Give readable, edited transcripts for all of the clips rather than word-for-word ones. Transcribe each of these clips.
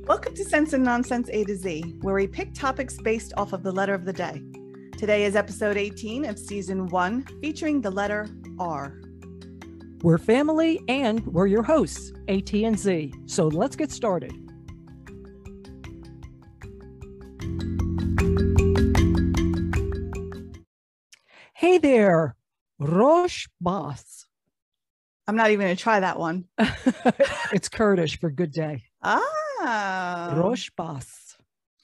Welcome to Sense and Nonsense A to Z, where we pick topics based off of the letter of the day. Today is episode 18 of season 1, featuring the letter R. We're family and we're your hosts, AT and Z. So let's get started. Hey there, Rosh Bas. I'm not even going to try that one. It's Kurdish for good day. Ah. Rosh Bas.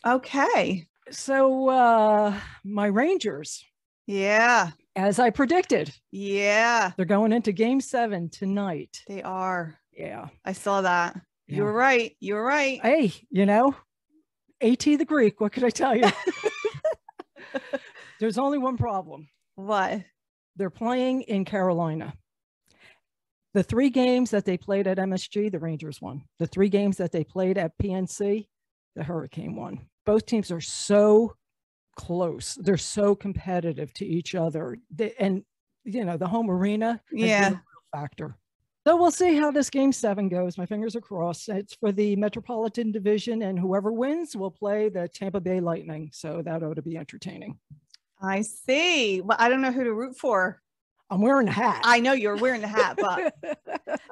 Okay. So my Rangers. Yeah. As I predicted. Yeah. They're going into game 7 tonight. They are. Yeah. I saw that. Yeah. You were right. You were right. Hey, AT the Greek, what could I tell you? There's only one problem. What? They're playing in Carolina. The 3 games that they played at MSG, the Rangers won. The 3 games that they played at PNC, the Hurricane won. Both teams are so close. They're so competitive to each other. The home arena has been a real factor. So we'll see how this game 7 goes. My fingers are crossed. It's for the Metropolitan Division, and whoever wins will play the Tampa Bay Lightning. So that ought to be entertaining. I see. Well, I don't know who to root for. I'm wearing a hat. I know you're wearing the hat, but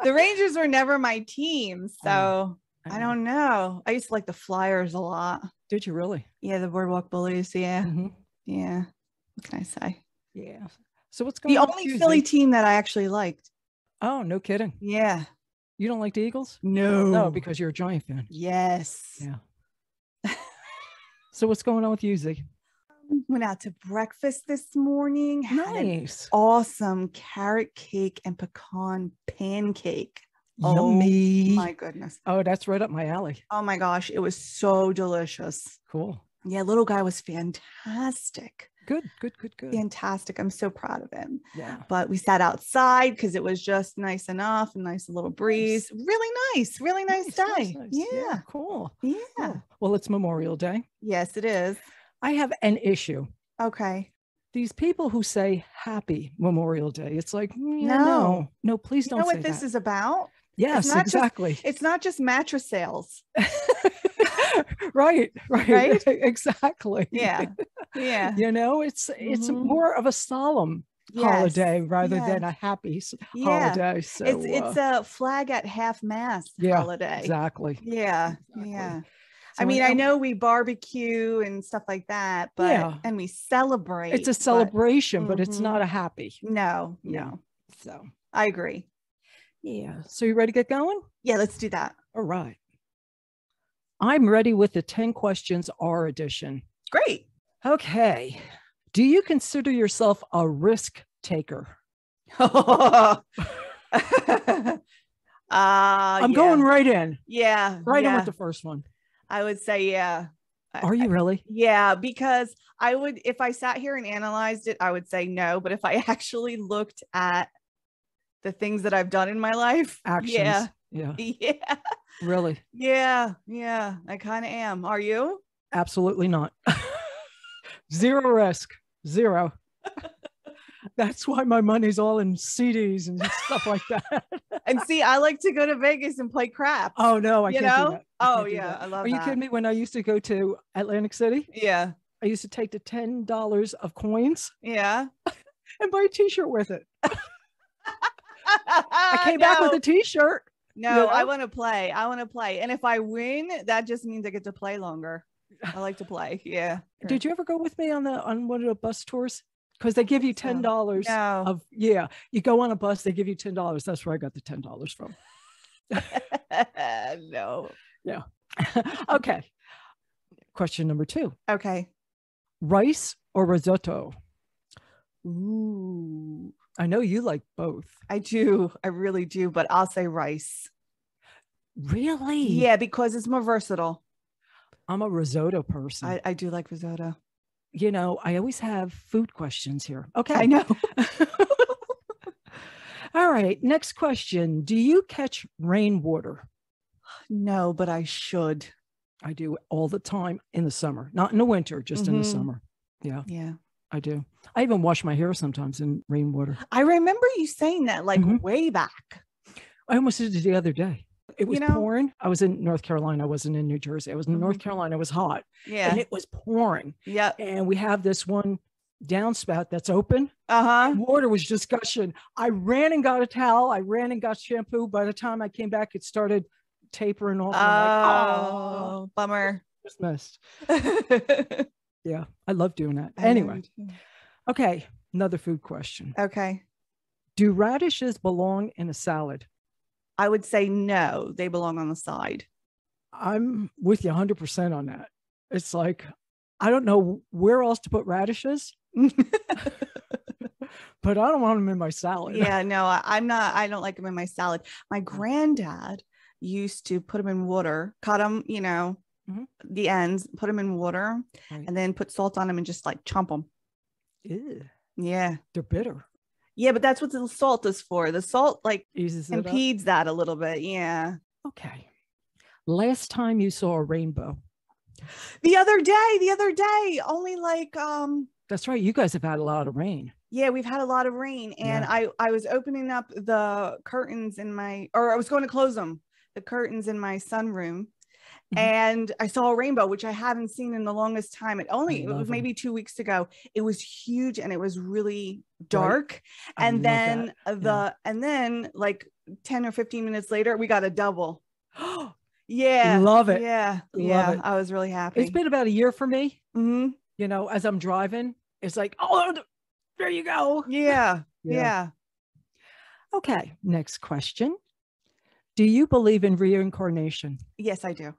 the Rangers were never my team. So I don't know. I used to like the Flyers a lot. Did you really? Yeah, the Boardwalk Bullies. Yeah. Mm-hmm. Yeah. What can I say? Yeah. So what's going on? The only Philly team that I actually liked. Oh, no kidding. Yeah. You don't like the Eagles? No. Because you're a Giant fan. Yes. Yeah. So what's going on with you, Z? Went out to breakfast this morning. Nice. Awesome carrot cake and pecan pancake. Yummy. Oh my goodness. Oh, that's right up my alley. Oh my gosh. It was so delicious. Cool. Yeah. Little guy was fantastic. Good. Fantastic. I'm so proud of him. Yeah. But we sat outside because it was just nice enough, a nice little breeze. Nice. Really nice day. Nice. Yeah. Cool. Yeah. Cool. Well, it's Memorial Day. Yes, it is. I have an issue. Okay. These people who say happy Memorial Day, it's like, no, please don't say that. You know what this is about? Yes, exactly. It's not just mattress sales. Right. Exactly. Yeah. It's more of a solemn holiday rather than a happy holiday. So it's a flag at half mast holiday. Exactly. Yeah. Exactly. Yeah. So I mean, I know we barbecue and stuff like that, but and we celebrate. It's a celebration, but it's not a happy. No. So I agree. Yeah. So you ready to get going? Yeah, let's do that. All right. I'm ready with the 10 questions R edition. Great. Okay. Do you consider yourself a risk taker? I'm going right in. Yeah. Right in with the first one. I would say, yeah. Are you really? Yeah, because I would, if I sat here and analyzed it, I would say no. But if I actually looked at the things that I've done in my life, actions. Yeah. Really? Yeah. I kind of am. Are you? Absolutely not. Zero risk. Zero. That's why my money's all in CDs and stuff like that. And see, I like to go to Vegas and play crap. Oh no, I can't do that. Oh yeah, I love that. Are you kidding me? When I used to go to Atlantic City, I used to take the $10 of coins, and buy a T-shirt with it. I came back with a T-shirt. No, I want to play. And if I win, that just means I get to play longer. I like to play. Yeah. Did you ever go with me on one of the bus tours? Because they give you $10 of, you go on a bus, they give you $10. That's where I got the $10 from. No. Yeah. Okay. Question number 2. Okay. Rice or risotto? Ooh. I know you like both. I do. I really do. But I'll say rice. Really? Yeah, because it's more versatile. I'm a risotto person. I do like risotto. I always have food questions here. Okay. I know. All right. Next question. Do you catch rainwater? No, but I should. I do all the time in the summer, not in the winter, just in the summer. Yeah. Yeah. I do. I even wash my hair sometimes in rainwater. I remember you saying that way back. I almost did it the other day. It was pouring. I was in North Carolina. I wasn't in New Jersey. I was in North Carolina. It was hot. Yeah. And it was pouring. Yeah. And we have this one downspout that's open. Water was just gushing. I ran and got a towel. I ran and got shampoo. By the time I came back, it started tapering off. And I'm like, bummer. Just missed. Yeah, I love doing that. Anyway. Okay. Another food question. Okay. Do radishes belong in a salad? I would say no. They belong on the side. I'm with you 100% on that. It's like, I don't know where else to put radishes, but I don't want them in my salad. Yeah, no, I don't like them in my salad. My granddad used to put them in water, cut them, the ends, put them in water, and then put salt on them and just like chomp them. Ew. Yeah. They're bitter. Yeah, but that's what the salt is for. The salt like eases impedes that a little bit. Yeah. Okay. Last time you saw a rainbow? The other day, only like That's right. You guys have had a lot of rain. Yeah, we've had a lot of rain, and I was opening up the curtains I was going to close them, the curtains in my sunroom, and I saw a rainbow, which I haven't seen in the longest time. It was maybe 2 weeks ago. It was huge and it was really dark. Right. And then like 10 or 15 minutes later, we got a double. Yeah. Love it. Yeah. Love it. I was really happy. It's been about a year for me. As I'm driving, it's like, oh, there you go. Yeah. Okay. Next question. Do you believe in reincarnation? Yes, I do.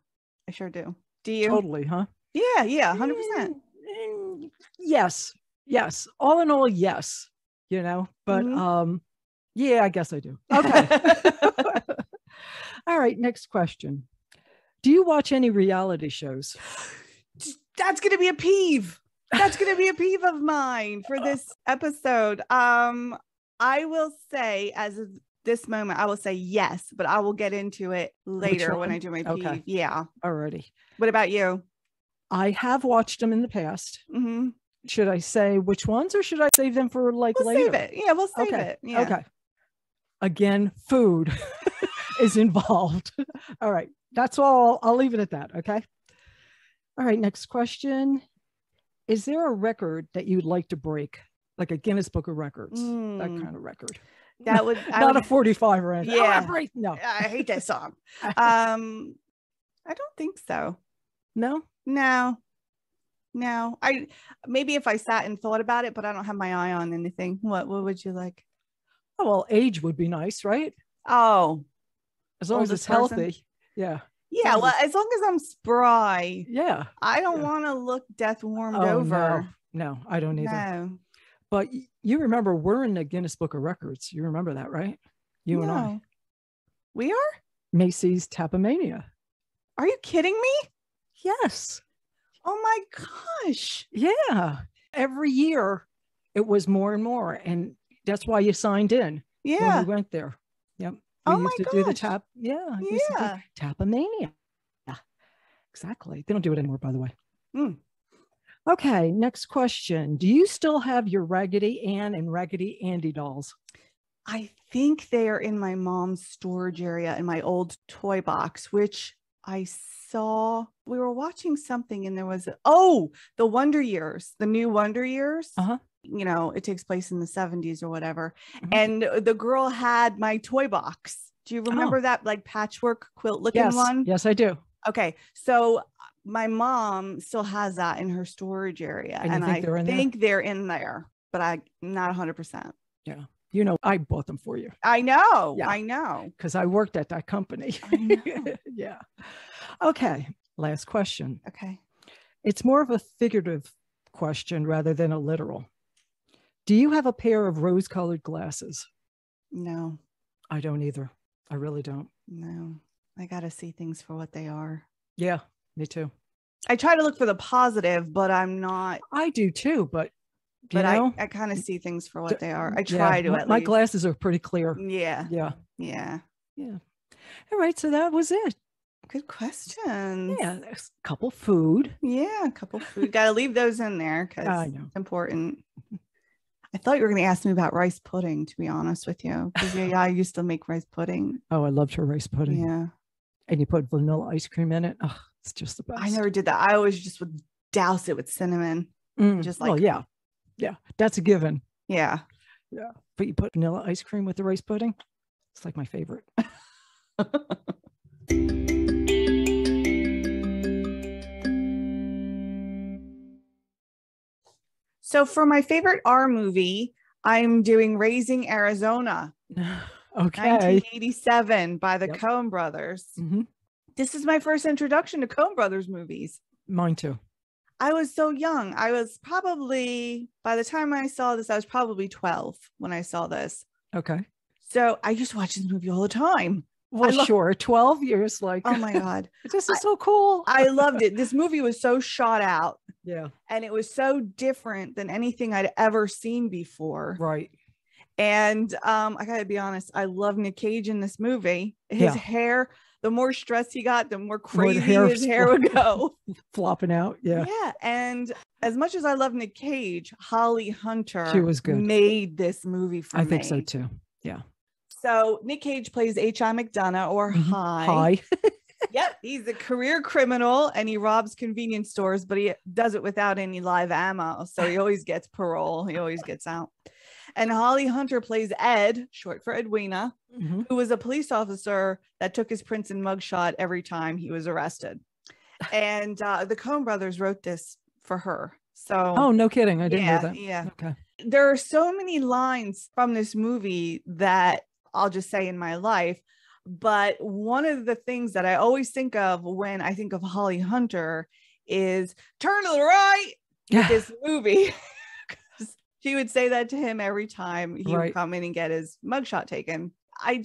I sure do. Do you? Totally, huh? Yeah, 100%. Yes. All in all, yes. But yeah, I guess I do. Okay. All right, next question. Do you watch any reality shows? That's going to be a peeve. That's going to be a peeve of mine for this episode. I will say, as of this moment, I will say yes, but I will get into it later when I do my peeve. Okay. Yeah. Alrighty. What about you? I have watched them in the past. Should I say which ones, or should I save them for later? Save it. Yeah, we'll save it. Yeah. Okay. Again, food is involved. All right. That's all. I'll leave it at that. Okay. All right. Next question. Is there a record that you'd like to break? Like a Guinness Book of Records, that kind of record. That would not a 45 or anything. Yeah. No. I hate that song. I don't think so. No. I maybe if I sat and thought about it, but I don't have my eye on anything. What would you like? Oh, well, age would be nice, right? Oh, as long as it's healthy. Yeah. Yeah. Well, as long as I'm spry. Yeah. I don't want to look death warmed over. No, I don't either. No. But you remember we're in the Guinness Book of Records. You remember that, right? You and I. We are? Macy's Tapomania. Are you kidding me? Yes. Oh my gosh. Yeah. Every year it was more and more. And that's why you signed in. Yeah. When we went there. Yep. We used to do the tap. Yeah. Yeah. Tapomania. Yeah. Exactly. They don't do it anymore, by the way. Okay, next question. Do you still have your Raggedy Ann and Raggedy Andy dolls? I think they are in my mom's storage area in my old toy box, which I saw. We were watching something and there was, the Wonder Years, the new Wonder Years. It takes place in the 70s or whatever. And the girl had my toy box. Do you remember that like patchwork quilt looking one? Yes, I do. Okay, so my mom still has that in her storage area, and I think they're in there, but I'm not 100%. Yeah, I bought them for you. I know, because I worked at that company. Yeah. Okay, last question. Okay, it's more of a figurative question rather than a literal. Do you have a pair of rose-colored glasses? No, I don't either. I really don't. No, I got to see things for what they are. Yeah, me too. I try to look for the positive, but I'm not. I do too, but I kind of see things for what they are. I try to at least. My glasses are pretty clear. Yeah. All right, so that was it. Good questions. Yeah, there's a couple food. Yeah, a couple food. Got to leave those in there because it's important. I thought you were going to ask me about rice pudding, to be honest with you. Because I used to make rice pudding. Oh, I loved her rice pudding. Yeah. and you put vanilla ice cream in it. Oh, it's just the best. I never did that. I always just would douse it with cinnamon. Just like, well, yeah, that's a given. Yeah. But you put vanilla ice cream with the rice pudding. It's like my favorite. So for my favorite R movie, I'm doing Raising Arizona. Okay. 1987 by the Coen brothers. This is my first introduction to Coen brothers movies. Mine too. I was so young. I was probably, by the time I saw this, I was probably 12 when I saw this. Okay. So I just watch this movie all the time. Well, sure. 12 years, like, oh my God. This is so cool. I loved it. This movie was so shot out. Yeah. And it was so different than anything I'd ever seen before. Right. And I gotta be honest, I love Nick Cage in this movie. His hair, the more stress he got, the more crazy his hair would go. Flopping out. Yeah. Yeah. And as much as I love Nick Cage, Holly Hunter she was good. Made this movie for me. I think so too. Yeah. So Nick Cage plays H.I. McDonough, or Hi. Yep. He's a career criminal and he robs convenience stores, but he does it without any live ammo. So he always gets parole. He always gets out. And Holly Hunter plays Ed, short for Edwina, who was a police officer that took his prints and mugshot every time he was arrested. And the Coen brothers wrote this for her. So, oh, no kidding. I didn't know that. Yeah. Okay. There are so many lines from this movie that I'll just say in my life. But one of the things that I always think of when I think of Holly Hunter is turn to the right with this movie. She would say that to him every time he would come in and get his mugshot taken. I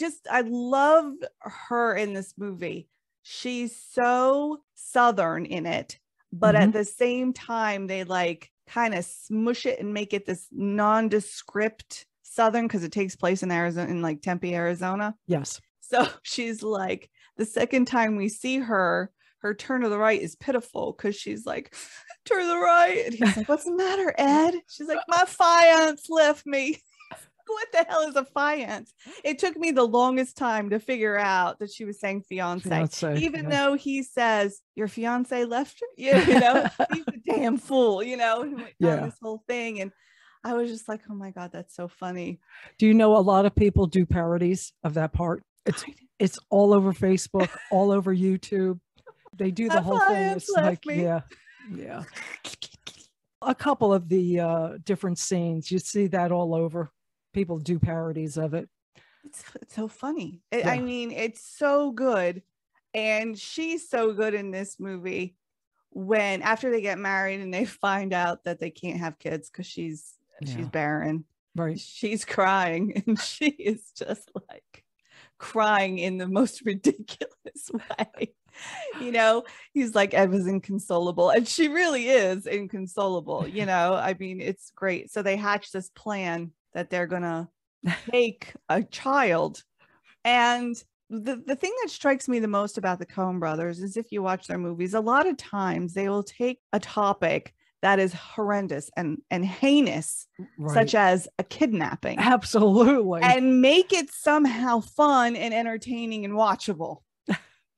love her in this movie. She's so Southern in it, but at the same time, they like kind of smush it and make it this nondescript Southern because it takes place in Arizona, in like Tempe, Arizona. Yes. So she's like, the second time we see her, her turn to the right is pitiful because she's like, turn to the right. And he's like, what's the matter, Ed? She's like, my fiance left me. What the hell is a fiance? It took me the longest time to figure out that she was saying fiance. Even though he says, your fiance left you, you know, he's a damn fool, you know, this whole thing. And I was just like, oh my God, that's so funny. Do you know a lot of people do parodies of that part? It's all over Facebook, all over YouTube. They do the whole thing. It's like, yeah. A couple of the different scenes, you see that all over. People do parodies of it. It's so funny. I mean, it's so good. And she's so good in this movie when after they get married and they find out that they can't have kids because she's barren. Right. She's crying and she is just like crying in the most ridiculous way. You know, he's like, Ed was inconsolable, and she really is inconsolable. You know, I mean, it's great. So they hatch this plan that they're gonna take a child. And the thing that strikes me the most about the Coen brothers is if you watch their movies, a lot of times they will take a topic that is horrendous and heinous, such as a kidnapping. Absolutely. And make it somehow fun and entertaining and watchable.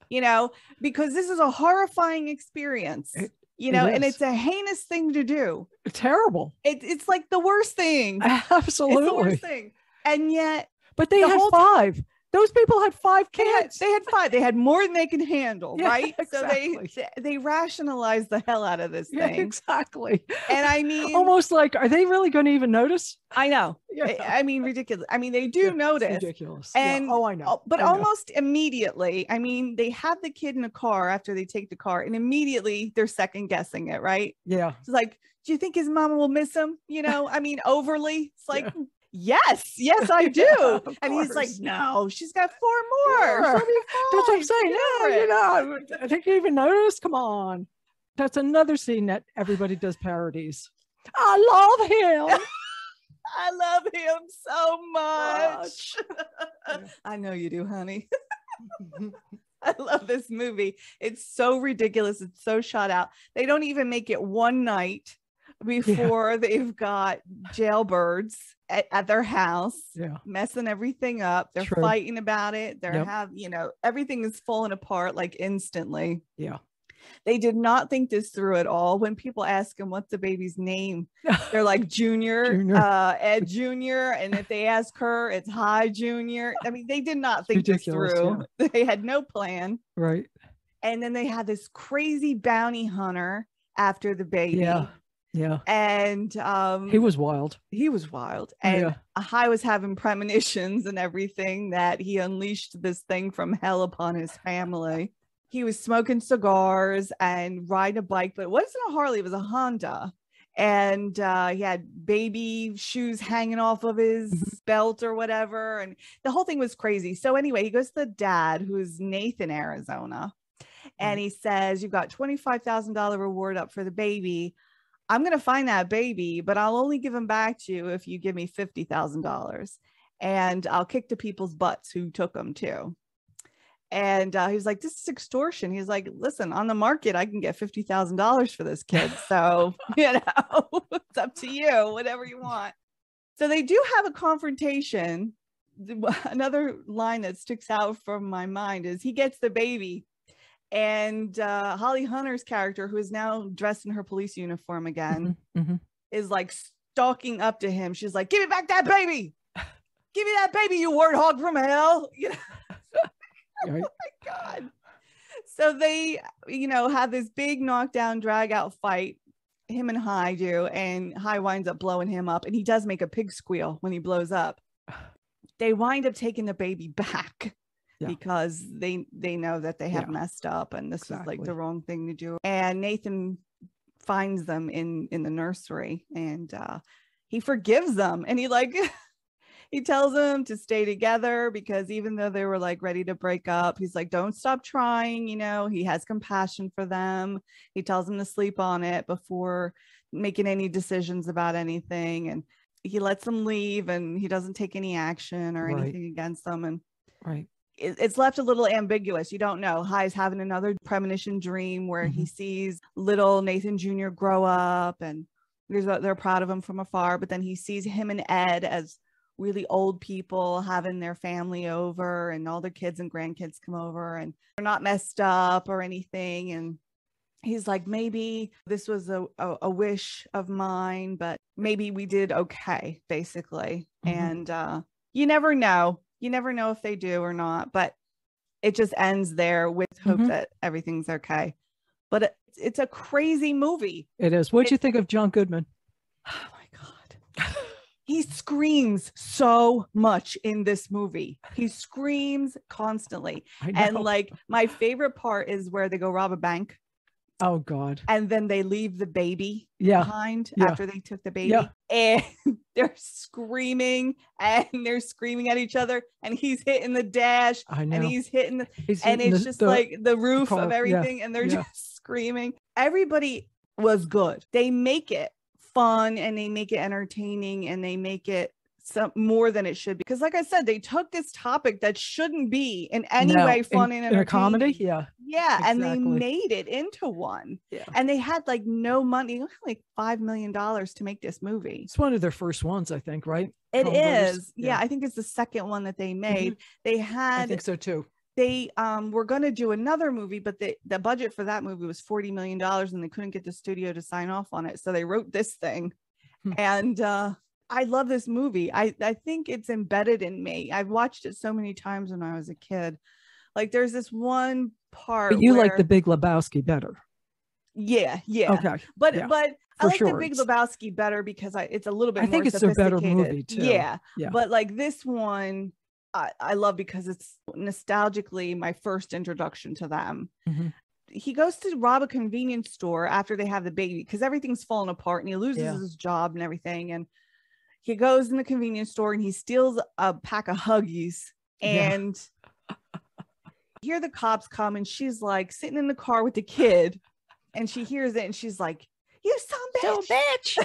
You know, because this is a horrifying experience, you know, and it's a heinous thing to do. Terrible. It's like the worst thing. Absolutely. It's the worst thing. And yet. But they had 5. Those people had 5 kids. They had 5. They had more than they can handle, right? Exactly. So they rationalized the hell out of this thing. Exactly. And I mean, almost like, are they really going to even notice? I know. I mean, ridiculous. I mean, they do notice. Ridiculous. And I know. But almost immediately, I mean, they have the kid in a car after they take the car, and immediately they're second guessing it, right? Yeah. It's like, do you think his mama will miss him? You know, I mean, overly. It's like, yes, I do. And he's like, no, she's got 4 more. She'll be fine. That's what I'm saying. No, you know, I think you even noticed. Come on. That's another scene that everybody does parodies. I love him. I love him so much. I know you do, honey. I love this movie. It's so ridiculous. It's so shot out. They don't even make it one night. before they've got jailbirds at their house, messing everything up. They're fighting about it. They're everything is falling apart like instantly. Yeah. They did not think this through at all. When people ask him what's the baby's name, they're like Junior. Ed Junior. And if they ask her, it's Hi Junior. I mean, they did not think this through. Yeah. They had no plan. Right. And then they had this crazy bounty hunter after the baby. Yeah. Yeah. And he was wild. And Hi was having premonitions and everything that he unleashed this thing from hell upon his family. He was smoking cigars and riding a bike, but it wasn't a Harley, it was a Honda. And he had baby shoes hanging off of his belt or whatever. And the whole thing was crazy. So anyway, he goes to the dad, who's Nathan, Arizona. And he says, you've got $25,000 reward up for the baby. I'm going to find that baby, but I'll only give him back to you if you give me $50,000. And I'll kick the people's butts who took him too. And he was like, this is extortion. He's like, listen, on the market, I can get $50,000 for this kid. So, it's up to you, whatever you want. So they do have a confrontation. Another line that sticks out from my mind is he gets the baby. And Holly Hunter's character, who is now dressed in her police uniform again, is like stalking up to him. She's like, give me back that baby. Give me that baby, you warthog from hell. Right. Oh my God. So they, have this big knockdown, drag out fight. Him and Hi do, and Hi winds up blowing him up, and he does make a pig squeal when he blows up. They wind up taking the baby back because they know that they have messed up, and this is like the wrong thing to do. And Nathan finds them in the nursery, and he forgives them, and he he tells them to stay together because even though they were like ready to break up, he's like, don't stop trying. He has compassion for them. He tells them to sleep on it before making any decisions about anything. And he lets them leave, and he doesn't take any action or anything against them. And it's left a little ambiguous. You don't know. Hi's having another premonition dream where he sees little Nathan Jr. grow up, and they're proud of him from afar. But then he sees him and Ed as really old people having their family over, and all their kids and grandkids come over, and they're not messed up or anything. And he's like, maybe this was a wish of mine, but maybe we did okay, basically. And you never know if they do or not, but it just ends there with hope that everything's okay. But it's a crazy movie. It is. What'd you think of John Goodman? Oh my God. He screams so much in this movie. He screams constantly. And like my favorite part is where they go rob a bank. Oh God. And then they leave the baby behind after they took the baby. And they're screaming at each other. And he's hitting the dash. I know. And he's hitting it's just like the roof of everything. And they're just screaming. Everybody was good. They make it fun, and they make it entertaining, and they make it some more than it should be. Because like I said, they took this topic that shouldn't be in any way fun and entertaining. In a comedy. Yeah, exactly. And they made it into one. And they had like no money, like $5 million to make this movie. It's one of their first ones, I think, right? It is. Yeah, I think it's the second one that they made. They had, I think so too. They were going to do another movie, but the budget for that movie was $40 million, and they couldn't get the studio to sign off on it. So they wrote this thing. And I love this movie. I think it's embedded in me. I've watched it so many times when I was a kid. Like there's this one part. But you like The Big Lebowski better. Yeah. Okay. But I like The Big Lebowski better because it's a little bit more sophisticated. I think it's a better movie too. Yeah. But like this one, I love because it's nostalgically my first introduction to them. He goes to rob a convenience store after they have the baby because everything's falling apart, and he loses his job and everything. And he goes in the convenience store and he steals a pack of Huggies, and hear the cops come, and she's like sitting in the car with the kid, and she hears it, and she's like, "You son bitch!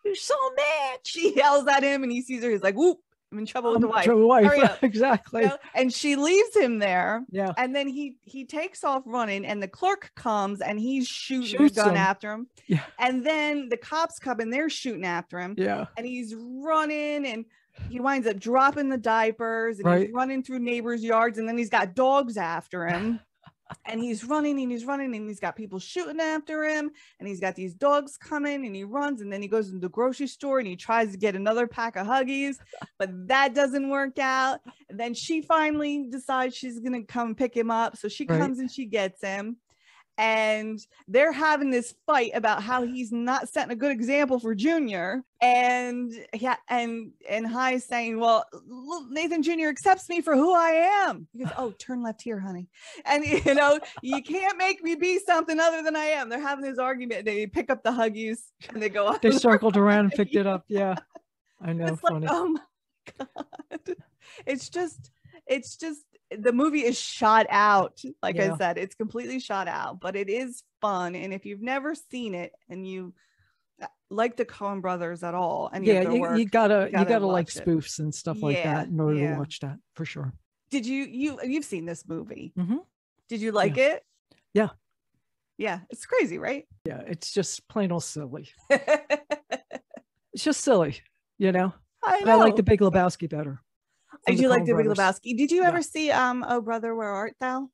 You son bitch!" She yells at him, and he sees her. He's like, "Whoop!" I'm in trouble with the wife. Trouble with the Hurry wife. up. Exactly. You know? And she leaves him there. Yeah. And then he takes off running, and the clerk comes and he's shooting a Shoots gun him. after him. Yeah. And then the cops come and they're shooting after him. Yeah. And he's running, and he winds up dropping the diapers, and Right. he's running through neighbors' yards, and then he's got dogs after him. And he's running and he's running, and he's got people shooting after him, and he's got these dogs coming, and he runs, and then he goes into the grocery store and he tries to get another pack of Huggies, but that doesn't work out. And then she finally decides she's gonna come pick him up, so she comes and she gets him, and they're having this fight about how he's not setting a good example for Junior. And yeah, and High's saying, well, Nathan Jr. accepts me for who I am. He goes, oh, turn left here, honey. And you know, you can't make me be something other than I am. They're having this argument. They pick up the Huggies and they go on. They circled around and picked it up. Yeah. I know. It's Funny. like, oh my God. It's just the movie is shot out. Like I said, it's completely shot out, but it is fun. And if you've never seen it and you like the Coen brothers at all, and you gotta like spoofs and stuff like that in order to watch that, for sure. Did you've seen this movie? Mm-hmm. Did you like it? Yeah. Yeah, it's crazy, right? Yeah, it's just plain old silly. It's just silly, you know. I know. But I like the Big Lebowski better. I do like the Big Lebowski. Did you ever see Oh Brother, Where Art Thou?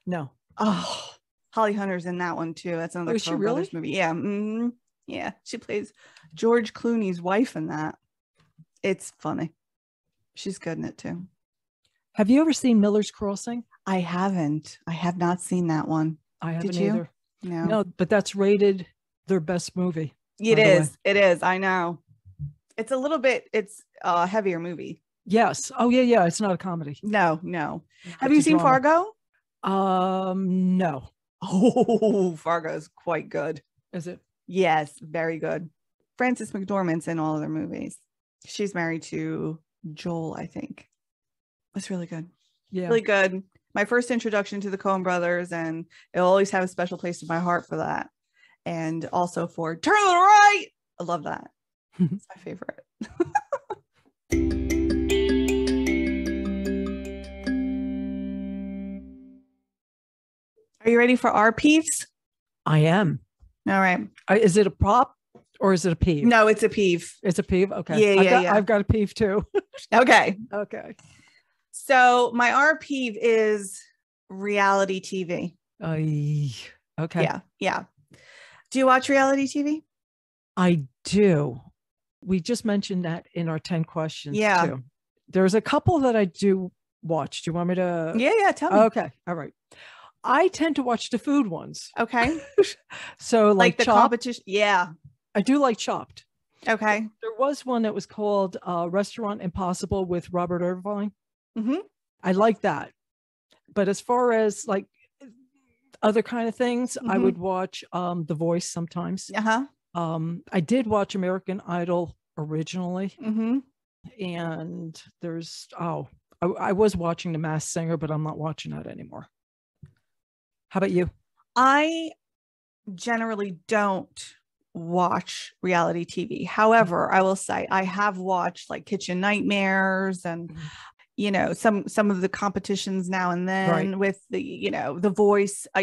No. Oh, Holly Hunter's in that one too. That's another Coen Brothers movie. Yeah. Mm-hmm. Yeah. She plays George Clooney's wife in that. It's funny. She's good in it too. Have you ever seen Miller's Crossing? I haven't. I have not seen that one. I haven't either. No, but that's rated their best movie. It is. It is. I know. It's a little bit, it's a heavier movie. Yes. Oh yeah. It's not a comedy. No. Have you seen Fargo? No. Oh, Fargo is quite good. Is it? Yes, very good. Frances McDormand's in all of their movies. She's married to Joel, I think. It's really good. Yeah. Really good. My first introduction to the Coen brothers, and it'll always have a special place in my heart for that. And also for Turn to the Right. I love that. It's my favorite. Are you ready for our peeves? I am. All right. Is it a prop or is it a peeve? No, it's a peeve. It's a peeve. Okay. Yeah. I've got a peeve too. Okay. So my our peeve is reality TV. Okay. Yeah. Do you watch reality TV? I do. We just mentioned that in our 10 questions. Yeah. Too. There's a couple that I do watch. Do you want me to? Yeah. Tell me. Okay. All right. I tend to watch the food ones. Okay. So like the Chopped. competition. Yeah. I do like Chopped. Okay. There was one that was called Restaurant Impossible with Robert Irvine. Mm-hmm. I like that. But as far as like other kind of things, I would watch The Voice sometimes. I did watch American Idol originally. Mm-hmm. And there's, I was watching The Masked Singer, but I'm not watching that anymore. How about you? I generally don't watch reality TV. However, I will say I have watched like Kitchen Nightmares and some of the competitions now and then with the The Voice. I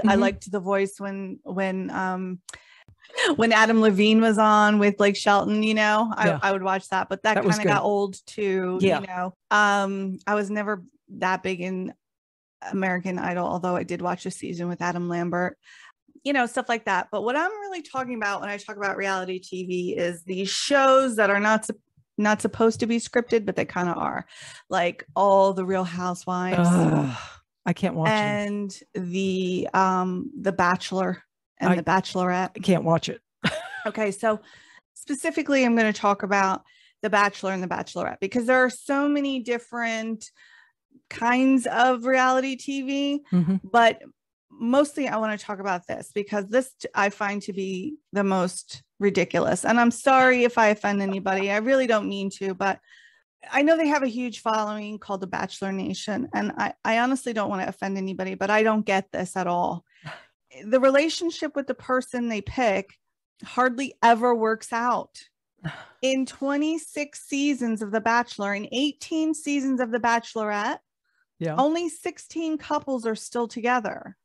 liked The Voice when Adam Levine was on with like Shelton. I would watch that, but that kind of got old too. I was never that big in American Idol, although I did watch a season with Adam Lambert, stuff like that. But what I'm really talking about when I talk about reality TV is these shows that are not supposed to be scripted, but they kind of are, like all the Real Housewives. I can't watch and the Bachelor and the Bachelorette. I can't watch it. Okay, so specifically, I'm going to talk about the Bachelor and the Bachelorette because there are so many different kinds of reality TV, but mostly I want to talk about this because this I find to be the most ridiculous. And I'm sorry if I offend anybody. I really don't mean to, but I know they have a huge following called the Bachelor Nation. And I honestly don't want to offend anybody, but I don't get this at all. The relationship with the person they pick hardly ever works out. In 26 seasons of The Bachelor and 18 seasons of The Bachelorette, only 16 couples are still together.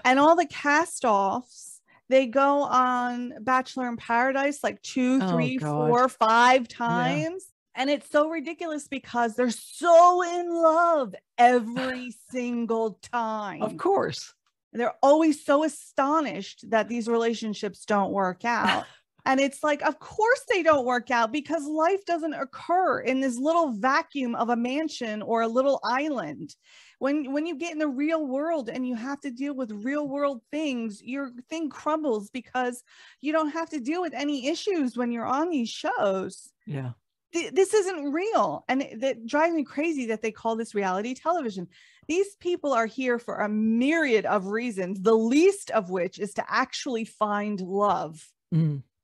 And all the cast-offs, they go on Bachelor in Paradise like 2, 3, 4, 5 times. And it's so ridiculous because they're so in love every single time. Of course. They're always so astonished that these relationships don't work out. And it's like, of course they don't work out, because life doesn't occur in this little vacuum of a mansion or a little island. When you get in the real world and you have to deal with real world things, your thing crumbles because you don't have to deal with any issues when you're on these shows. Yeah. This isn't real. And that drives me crazy that they call this reality television. These people are here for a myriad of reasons, the least of which is to actually find love.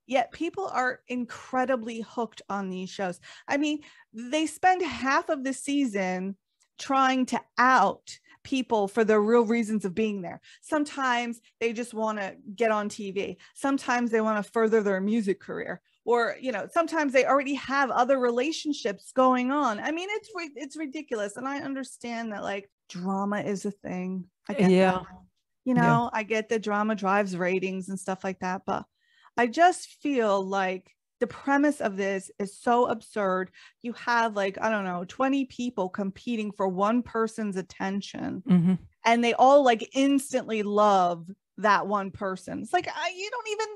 Yet people are incredibly hooked on these shows. I mean, they spend half of the season trying to out people for the real reasons of being there. Sometimes they just want to get on TV. Sometimes they want to further their music career, or, you know, sometimes they already have other relationships going on. I mean, it's ridiculous. And I understand that, like, drama is a thing. I get that. You know, I get that drama drives ratings and stuff like that, but I just feel like the premise of this is so absurd. You have, like, I don't know, 20 people competing for one person's attention, and they all like instantly love that one person. It's like, you don't even,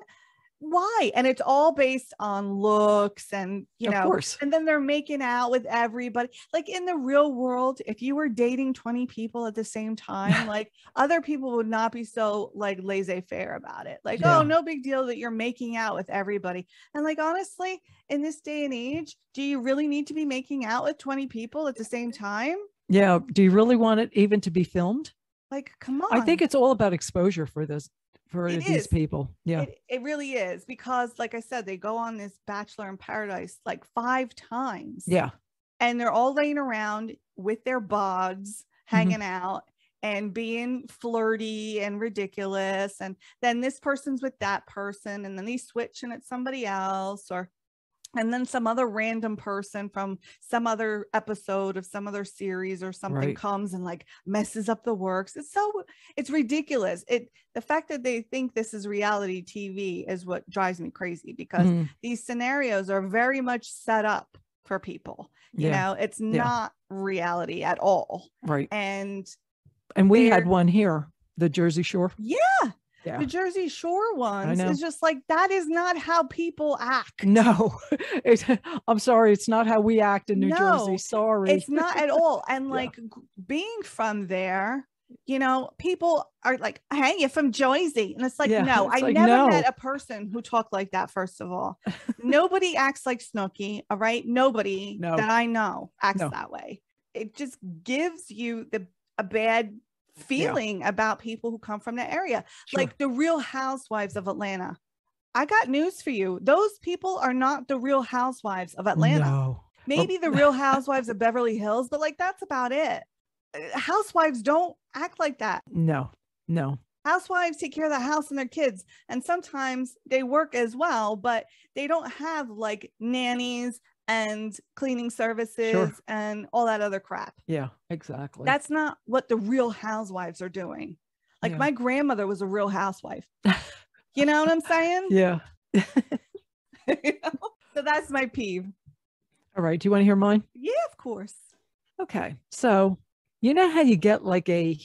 why? And it's all based on looks and, you know, of course. And then they're making out with everybody. Like, in the real world, if you were dating 20 people at the same time, like, other people would not be so like laissez-faire about it. Like, oh, no big deal that you're making out with everybody. And like, honestly, in this day and age, do you really need to be making out with 20 people at the same time? Yeah. Do you really want it even to be filmed? Like, come on. I think it's all about exposure for this. For these people. It really is, because like I said, they go on this Bachelor in Paradise like 5 times, and they're all laying around with their bods hanging out and being flirty and ridiculous, and then this person's with that person, and then they switch and it's somebody else, and then some other random person from some other episode of some other series or something comes and like messes up the works. It's ridiculous. The fact that they think this is reality TV is what drives me crazy, because these scenarios are very much set up for people. You know, it's not reality at all. Right. And we had one here, the Jersey Shore. The Jersey Shore ones is just like, that is not how people act. No, I'm sorry. It's not how we act in New Jersey. Sorry. It's not at all. And like, being from there, you know, people are like, hey, you're from Jersey. And it's like, no, I never met a person who talked like that. First of all, nobody acts like Snooki. All right. Nobody that I know acts that way. It just gives you a bad feeling about people who come from that area. Like the Real Housewives of Atlanta. I got news for you. Those people are not the Real Housewives of Atlanta. Maybe the Real Housewives of Beverly Hills, but like, that's about it. Housewives don't act like that. No. Housewives take care of the house and their kids, and sometimes they work as well, but they don't have like nannies and cleaning services and all that other crap. Yeah, exactly. That's not what the Real Housewives are doing. Like, my grandmother was a Real Housewife. You know what I'm saying? Yeah. You know? So that's my peeve. All right. Do you want to hear mine? Yeah, of course. Okay. So, you know how you get like a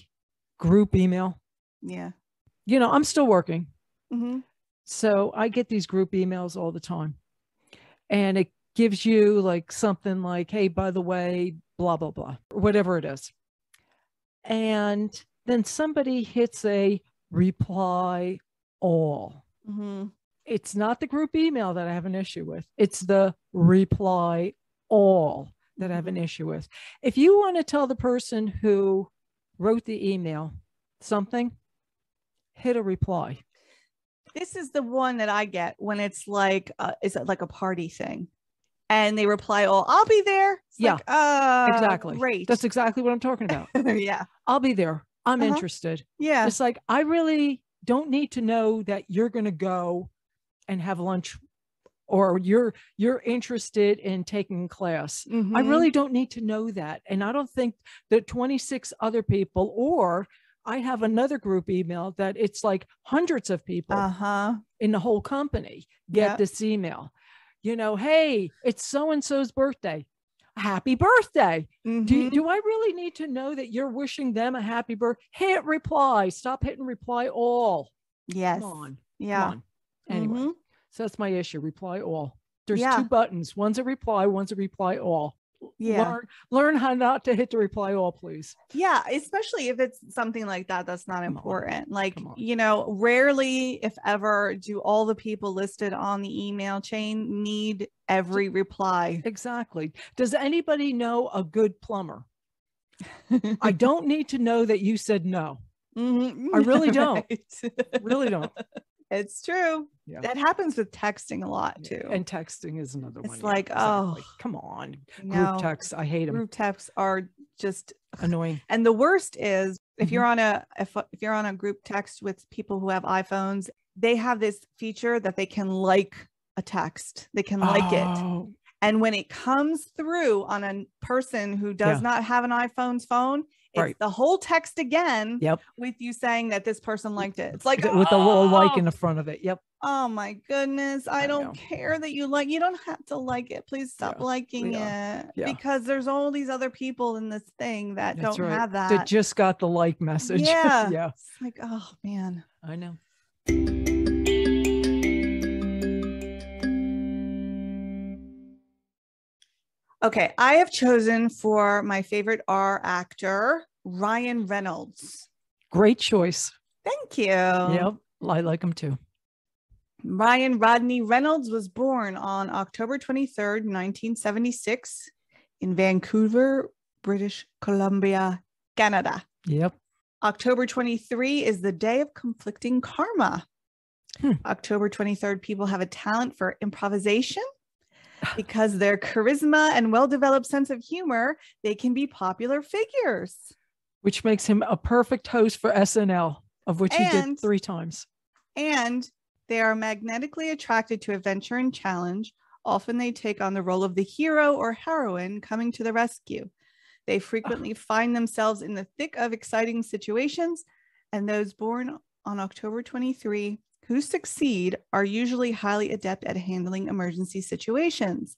group email? Yeah. You know, I'm still working. So I get these group emails all the time. And it gives you like something like, hey, by the way, blah, blah, blah, whatever it is. And then somebody hits a reply all. It's not the group email that I have an issue with. It's the reply all that I have an issue with. If you want to tell the person who wrote the email something, hit a reply. This is the one that I get when it's like a party thing. And they reply, "Oh, I'll be there." It's like, exactly. Great. That's exactly what I'm talking about. Yeah. I'll be there. I'm interested. Yeah. It's like, I really don't need to know that you're going to go and have lunch or you're interested in taking class. I really don't need to know that. And I don't think that 26 other people, or I have another group email that it's like hundreds of people in the whole company get this email. You know, hey, it's so-and-so's birthday. Happy birthday. Do I really need to know that you're wishing them a happy birthday? Hit reply. Stop hitting reply all. Yes. Come on. Yeah. Come on. Anyway, so that's my issue. Reply all. There's two buttons. One's a reply, one's a reply all. Yeah. Learn how not to hit the reply all, please. Yeah, especially if it's something like that that's not important. Like, you know, rarely, if ever, do all the people listed on the email chain need every reply. Exactly. Does anybody know a good plumber? I don't need to know that you said no. I really don't. Really don't. It's true. Yeah. That happens with texting a lot too. And texting is another one. It's like, oh, come on. Group texts. I hate them. Group texts are just annoying. And the worst is if you're on a group text with people who have iPhones, they have this feature that they can like a text. They can like it. And when it comes through on a person who does not have an iPhone's phone, it's the whole text again with you saying that this person liked it. It's like with a little like in the front of it. Yep. Oh my goodness. I don't care that you like, you don't have to like it. Please stop liking it because there's all these other people in this thing that don't have that. That just got the like message. Yeah. It's like, oh man. I know. Okay, I have chosen for my favorite R actor, Ryan Reynolds. Great choice. Thank you. Yep, I like him too. Ryan Rodney Reynolds was born on October 23rd, 1976 in Vancouver, British Columbia, Canada. Yep. October 23 is the day of conflicting karma. October 23rd, people have a talent for improvisation. Because their charisma and well-developed sense of humor, they can be popular figures. Which makes him a perfect host for SNL, of which he did 3 times. And they are magnetically attracted to adventure and challenge. Often they take on the role of the hero or heroine coming to the rescue. They frequently find themselves in the thick of exciting situations, and those born on October 23 who succeed are usually highly adept at handling emergency situations.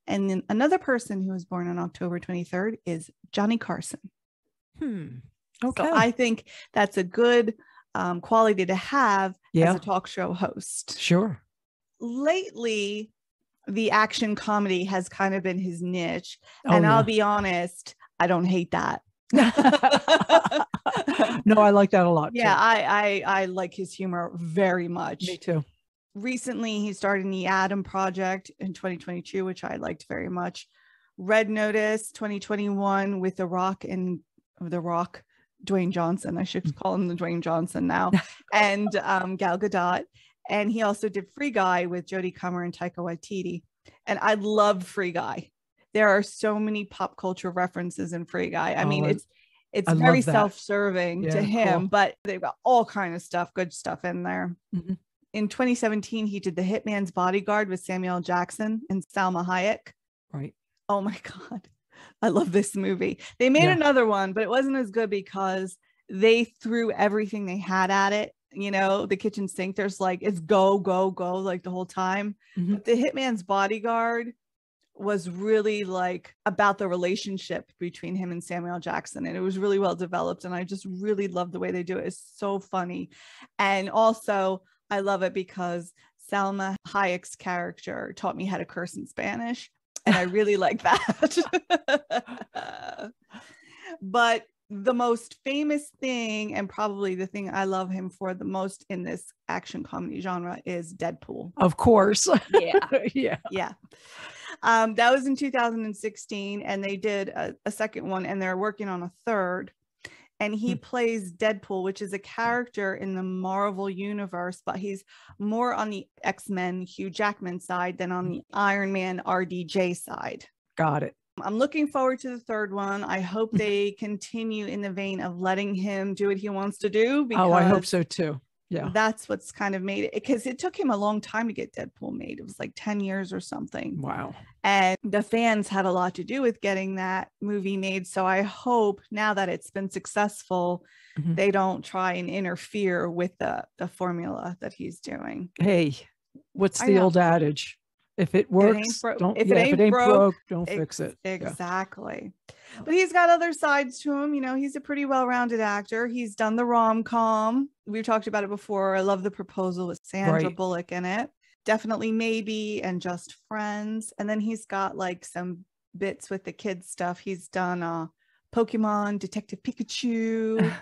And then another person who was born on October 23rd is Johnny Carson. Okay. So I think that's a good quality to have as a talk show host. Sure. Lately, the action comedy has kind of been his niche. And I'll be honest, I don't hate that. No, I like that a lot. Yeah, I like his humor very much. Me too. Recently, he starred in The Adam Project in 2022, which I liked very much. Red Notice 2021 with The Rock, Dwayne Johnson. I should call him the Dwayne Johnson now. And Gal Gadot. And he also did Free Guy with Jodie Comer and Taika Waititi. And I loved Free Guy. There are so many pop culture references in Free Guy. I mean, it's very self-serving to him, but they've got all kind of stuff, good stuff in there. In 2017, he did The Hitman's Bodyguard with Samuel Jackson and Salma Hayek. Right. Oh my God. I love this movie. They made another one, but it wasn't as good because they threw everything they had at it. You know, the kitchen sink, there's like, it's go, go, go, like the whole time. But The Hitman's Bodyguard was really like about the relationship between him and Samuel Jackson, and it was really well developed, and I just really love the way they do it. It's so funny. And also I love it because Salma Hayek's character taught me how to curse in Spanish, and I really like that. But the most famous thing, and probably the thing I love him for the most in this action comedy genre, is Deadpool. Of course. Yeah. That was in 2016, and they did a second one, and they're working on a third. And he plays Deadpool, which is a character in the Marvel universe, but he's more on the X-Men Hugh Jackman side than on the Iron Man RDJ side. Got it. I'm looking forward to the third one. I hope they continue in the vein of letting him do what he wants to do. Because I hope so too. Yeah. That's what's kind of made it, because it took him a long time to get Deadpool made. It was like 10 years or something. Wow. And the fans had a lot to do with getting that movie made. So I hope now that it's been successful, they don't try and interfere with the formula that he's doing. Hey, what's the old adage? If it works, if it ain't broke, don't fix it. Exactly. Yeah. But he's got other sides to him. You know, he's a pretty well-rounded actor. He's done the rom-com. We've talked about it before. I love The Proposal with Sandra Bullock in it. Definitely Maybe and Just Friends. And then he's got like some bits with the kids stuff. He's done Pokemon, Detective Pikachu,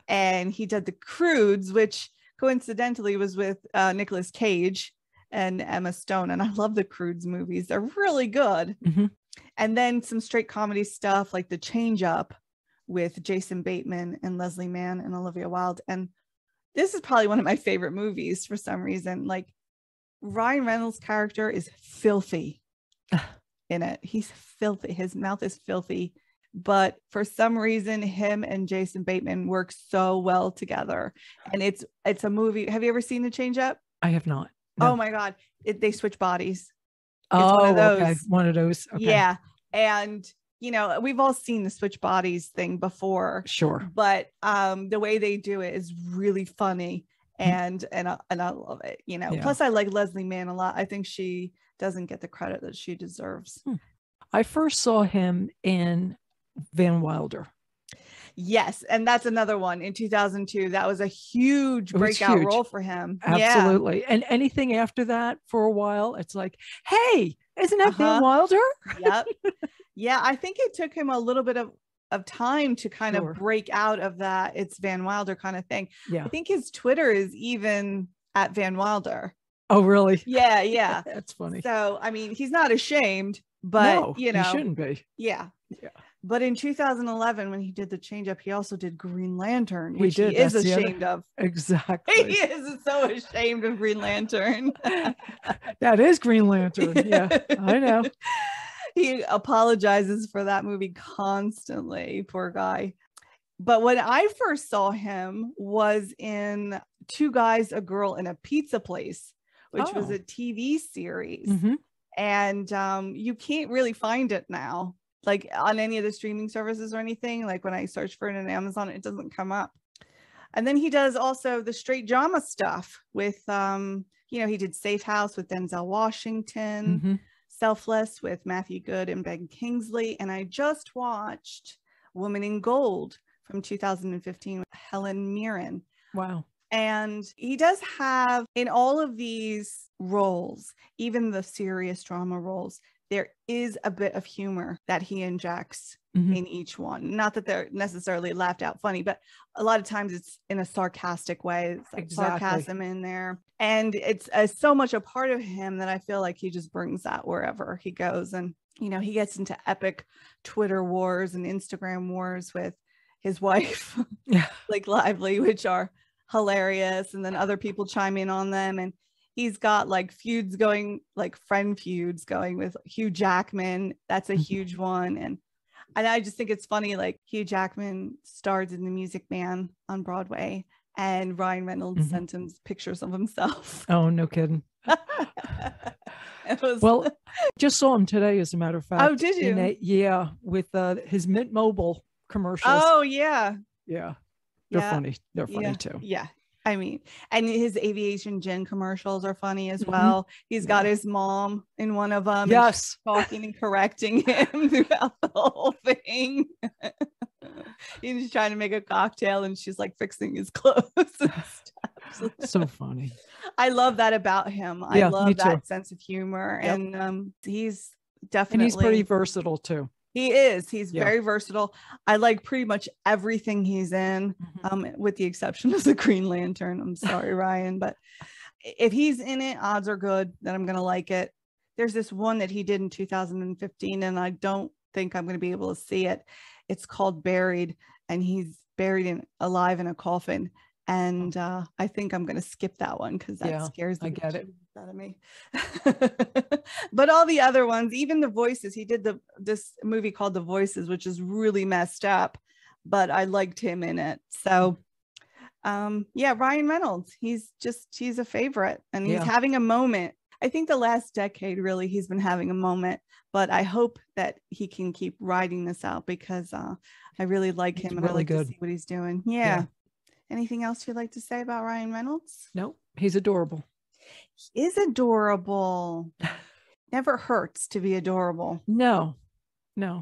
and he did The Croods, which coincidentally was with Nicolas Cage and Emma Stone. And I love the Croods movies. They're really good. And then some straight comedy stuff like The Change Up with Jason Bateman and Leslie Mann and Olivia Wilde. And this is probably one of my favorite movies for some reason. Like, Ryan Reynolds' character is filthy in it. He's filthy. His mouth is filthy. But for some reason, him and Jason Bateman work so well together. And it's a movie. Have you ever seen The Change Up? I have not. No. Oh my God. They switch bodies. It's one of those. Okay. One of those. Okay. Yeah. And, you know, we've all seen the switch bodies thing before. Sure. But the way they do it is really funny. And I love it, you know. Plus I like Leslie Mann a lot. I think she doesn't get the credit that she deserves. I first saw him in Van Wilder. Yes, and that's another one in 2002. That was a huge breakout role for him. Absolutely. And anything after that for a while, it's like, hey, isn't that Van Wilder? Yep. Yeah, I think it took him a little bit of time to kind of break out of that it's Van Wilder kind of thing. Yeah. I think his Twitter is even at Van Wilder. Oh, really? Yeah. That's funny. So, I mean, he's not ashamed, but you know, he shouldn't be. Yeah. But in 2011, when he did The Change Up, he also did Green Lantern, which he is ashamed of. Exactly. He is so ashamed of Green Lantern. That is Green Lantern. Yeah, I know. He apologizes for that movie constantly, poor guy. But when I first saw him was in Two Guys, a Girl in a Pizza Place, which was a TV series. And you can't really find it now, like on any of the streaming services or anything. Like when I search for it on Amazon, it doesn't come up. And then he does also the straight drama stuff with, you know, he did Safe House with Denzel Washington, Selfless with Matthew Good and Ben Kingsley. And I just watched Woman in Gold from 2015 with Helen Mirren. Wow. And he does have, in all of these roles, even the serious drama roles, there is a bit of humor that he injects in each one. Not that they're necessarily laughed out funny, but a lot of times it's in a sarcastic way. It's like sarcasm in there. And it's so much a part of him that I feel like he just brings that wherever he goes. And, you know, he gets into epic Twitter wars and Instagram wars with his wife, like Lively, which are hilarious. And then other people chime in on them. And he's got like feuds going, like friend feuds going with Hugh Jackman. That's a huge one. And I just think it's funny, like Hugh Jackman stars in The Music Man on Broadway, and Ryan Reynolds sent him pictures of himself. Oh, no kidding. Well, just saw him today, as a matter of fact. Oh, did you? With his Mint Mobile commercials. Oh, yeah. Yeah. They're funny. They're funny too. Yeah. I mean, and his aviation gin commercials are funny as well. He's got his mom in one of them. Yes. Talking and correcting him throughout the whole thing. He's trying to make a cocktail and she's like fixing his clothes and stuff. So funny. I love that about him. I love that sense of humor. Yep. And he's definitely. And he's pretty versatile too. He is. He's very versatile. I like pretty much everything he's in, with the exception of the Green Lantern. I'm sorry, Ryan, but if he's in it, odds are good that I'm going to like it. There's this one that he did in 2015, and I don't think I'm going to be able to see it. It's called Buried, and he's buried alive in a coffin. And I think I'm going to skip that one because that scares the get it out of me. But all the other ones, even The Voices, he did this movie called The Voices, which is really messed up, but I liked him in it. So Yeah, Ryan Reynolds. He's a favorite, and he's having a moment. I think the last decade, really, he's been having a moment, but I hope that he can keep riding this out because I really like him and really I like to see what he's doing. Yeah. Anything else you'd like to say about Ryan Reynolds? No, he's adorable. He is adorable. Never hurts to be adorable. No,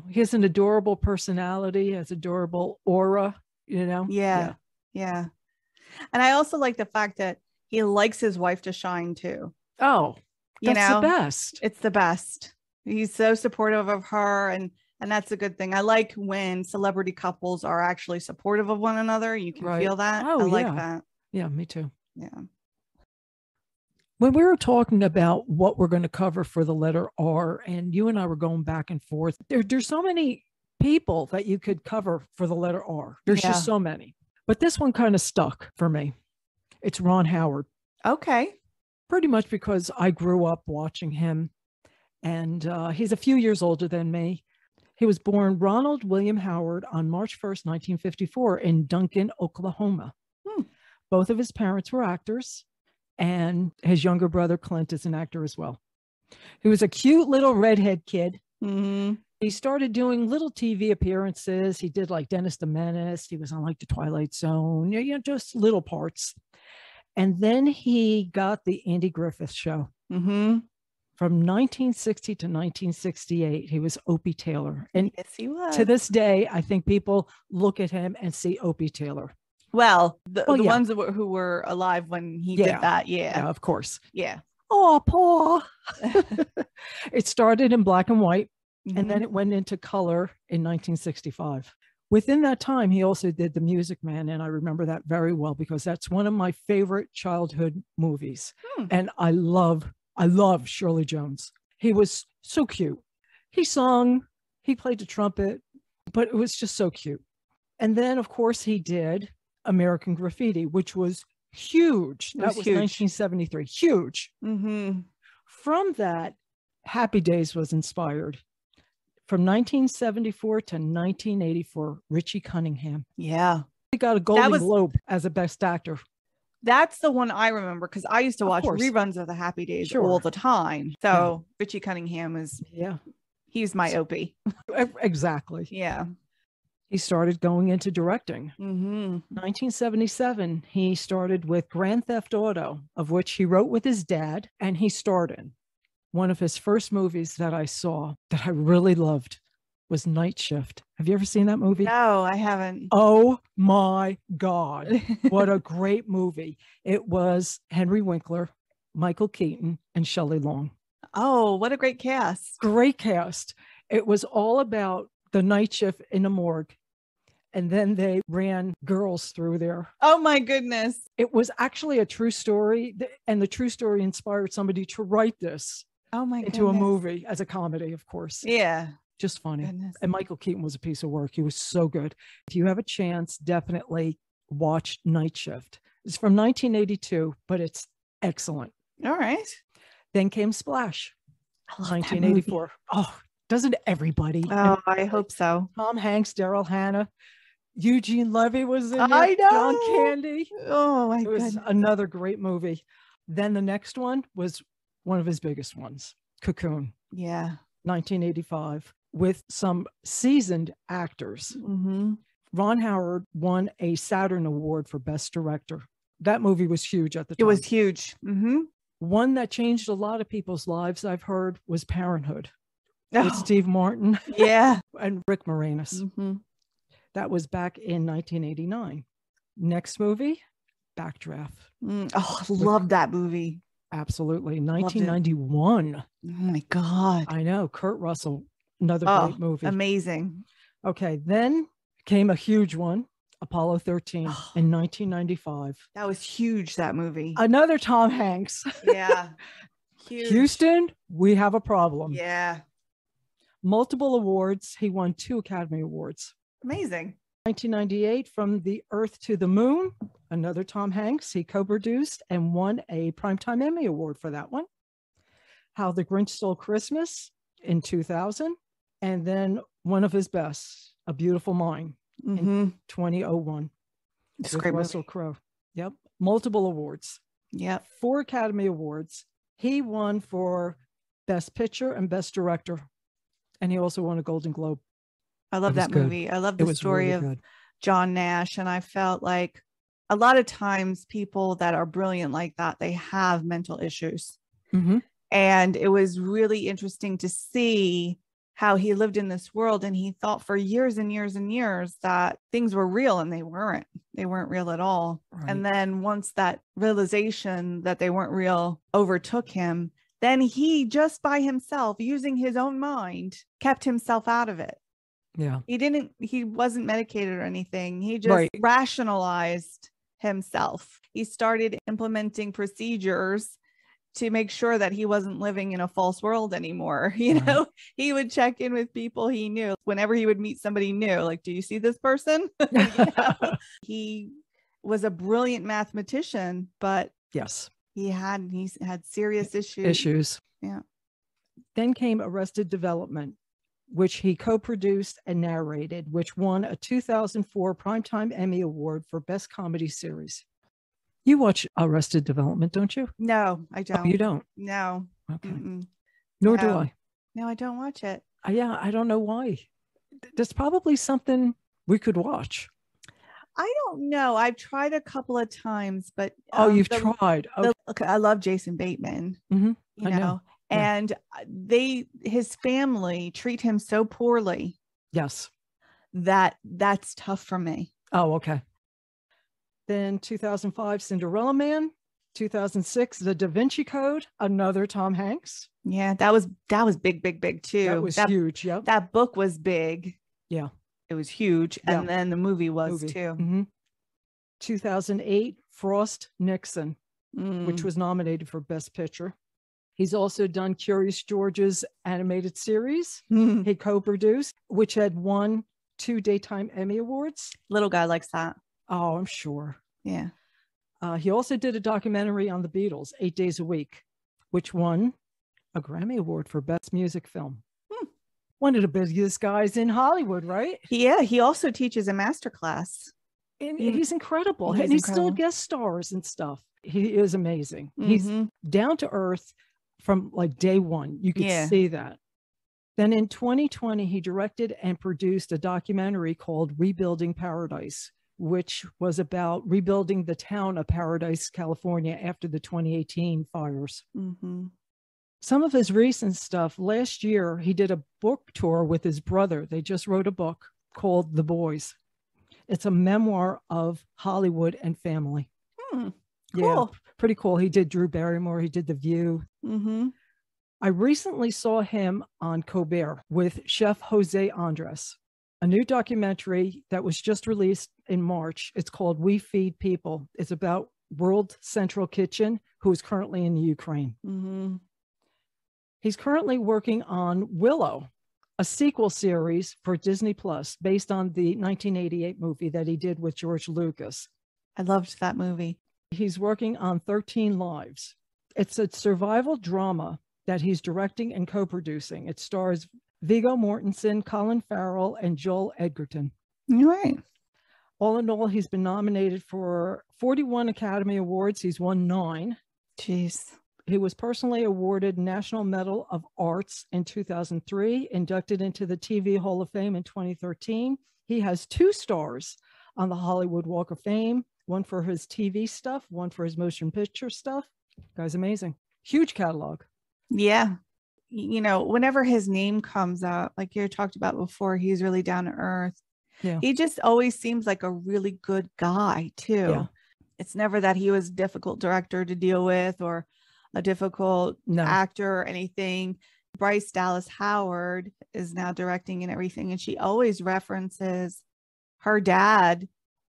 he has an adorable personality, has adorable aura, Yeah. And I also like the fact that he likes his wife to shine too. Oh, that's the best. It's the best. He's so supportive of her, and that's a good thing. I like when celebrity couples are actually supportive of one another. You can feel that. I like that. Yeah, me too. Yeah. When we were talking about what we're going to cover for the letter R, and you and I were going back and forth, there's so many people that you could cover for the letter R. There's just so many. But this one kind of stuck for me. It's Ron Howard. Okay. Pretty much because I grew up watching him, and he's a few years older than me. He was born Ronald William Howard on March 1st, 1954 in Duncan, Oklahoma. Both of his parents were actors, and his younger brother, Clint, is an actor as well. He was a cute little redhead kid. Mm-hmm. He started doing little TV appearances. He did like Dennis the Menace. He was on like The Twilight Zone, just little parts. And then he got the Andy Griffith Show. Mm-hmm. From 1960 to 1968, he was Opie Taylor. And yes, he was. To this day, I think people look at him and see Opie Taylor. Well, the ones who were alive when he did that. Yeah, of course. Yeah. Oh, Paul. It started in black and white, and then it went into color in 1965. Within that time, he also did The Music Man, and I remember that very well because that's one of my favorite childhood movies. And I love Shirley Jones. He was so cute. He sung, he played the trumpet, but it was just so cute. And then, of course, he did American Graffiti, which was huge. That was huge. 1973. Huge. Mm-hmm. From that, Happy Days was inspired. From 1974 to 1984, Richie Cunningham. Yeah. He got a Golden Globe as a Best Actor. That's the one I remember because I used to watch reruns of the Happy Days all the time. So Richie Cunningham is, he's my Opie. Exactly. Yeah. He started going into directing. 1977, he started with Grand Theft Auto, of which he wrote with his dad, and he starred in. One of his first movies that I saw that I really loved was Night Shift. Have you ever seen that movie? No, I haven't. Oh my God. What a great movie. It was Henry Winkler, Michael Keaton, and Shelley Long. Oh, what a great cast. Great cast. It was all about the night shift in a morgue. And then they ran girls through there. Oh my goodness. It was actually a true story. And the true story inspired somebody to write this into a movie as a comedy, of course. Yeah. Just funny. And Michael Keaton was a piece of work. He was so good. If you have a chance, definitely watch Night Shift. It's from 1982, but it's excellent. All right. Then came Splash, 1984. Oh, doesn't everybody? Oh, I hope so. Tom Hanks, Daryl Hannah, Eugene Levy was in it. I know. John Candy. Oh my goodness. It was another great movie. Then the next one was one of his biggest ones, Cocoon. Yeah. 1985, with some seasoned actors. Ron Howard won a Saturn Award for Best Director. That movie was huge at the time. It was huge. One that changed a lot of people's lives, I've heard, was Parenthood. With Steve Martin. Yeah. And Rick Moranis. That was back in 1989. Next movie, Backdraft. Oh, I love that movie. Absolutely. 1991. Oh my God. I know. Kurt Russell, another great movie. Amazing. Okay. Then came a huge one, Apollo 13 in 1995. That was huge, that movie. Another Tom Hanks. Yeah. Huge. Houston, we have a problem. Yeah. Multiple awards. He won 2 Academy Awards. Amazing. 1998, From the Earth to the Moon, another Tom Hanks. He co-produced and won a Primetime Emmy Award for that one. How the Grinch Stole Christmas in 2000. And then one of his best, A Beautiful Mind, in 2001. It's a great Russell movie. Crowe. Yep. Multiple awards. Yep. 4 Academy Awards. He won for Best Picture and Best Director. And he also won a Golden Globe. I love that movie. I love the story of John Nash. And I felt like a lot of times people that are brilliant like that, they have mental issues. Mm-hmm. And it was really interesting to see how he lived in this world. And he thought for years and years and years that things were real, and they weren't real at all. Right. And then once that realization that they weren't real overtook him, then he just by himself, using his own mind, kept himself out of it. Yeah. He wasn't medicated or anything. He just rationalized himself. He started implementing procedures to make sure that he wasn't living in a false world anymore. You know, he would check in with people he knew whenever he would meet somebody new. Like, do you see this person? You know? He was a brilliant mathematician, but yes, he's had serious issues. Yeah. Then came Arrested Development, which he co-produced and narrated, which won a 2004 Primetime Emmy Award for Best Comedy Series. You watch Arrested Development, don't you? No, I don't. Oh, you don't? No. Okay. Mm-mm. Nor do I. No, I don't watch it. Yeah, I don't know why. There's probably something we could watch. I don't know. I've tried a couple of times, but you've tried. Okay. I love Jason Bateman. Mm-hmm. You know, and his family treat him so poorly. Yes. That's tough for me. Oh, okay. Then 2005, Cinderella Man. 2006, The Da Vinci Code, another Tom Hanks. Yeah, that was big too. That was huge. Yep. That book was big. Yeah. It was huge. Yeah. And then the movie was too. Mm-hmm. 2008, Frost Nixon, which was nominated for Best Picture. He's also done Curious George's animated series. He co-produced, which had won 2 Daytime Emmy Awards. Little guy likes that. Oh, I'm sure. Yeah. He also did a documentary on the Beatles, 8 Days a Week, which won a Grammy Award for Best Music Film. One of the busiest guys in Hollywood, right? Yeah. He also teaches a master class. And he's incredible. And he still guest stars and stuff. He is amazing. Mm-hmm. He's down to earth from like day one. You could see that. Then in 2020, he directed and produced a documentary called Rebuilding Paradise, which was about rebuilding the town of Paradise, California after the 2018 fires. Mm-hmm. Some of his recent stuff, last year, he did a book tour with his brother. They just wrote a book called The Boys. It's a memoir of Hollywood and family. Cool. Yeah, pretty cool. He did Drew Barrymore. He did The View. Mm-hmm. I recently saw him on Colbert with Chef Jose Andres, a new documentary that was just released in March. It's called We Feed People. It's about World Central Kitchen, who is currently in the Ukraine. Mm-hmm. He's currently working on Willow, a sequel series for Disney Plus based on the 1988 movie that he did with George Lucas. I loved that movie. He's working on 13 Lives. It's a survival drama that he's directing and co-producing. It stars Viggo Mortensen, Colin Farrell, and Joel Edgerton. Right. All in all, he's been nominated for 41 Academy Awards. He's won 9. Jeez. He was personally awarded National Medal of Arts in 2003, inducted into the TV Hall of Fame in 2013. He has 2 stars on the Hollywood Walk of Fame, one for his TV stuff, one for his motion picture stuff. Guy's amazing. Huge catalog. Yeah. You know, whenever his name comes up, like you talked about before, he's really down to earth. Yeah. He just always seems like a really good guy too. Yeah. It's never that he was a difficult director to deal with or a difficult actor or anything. Bryce Dallas Howard is now directing and everything. And she always references her dad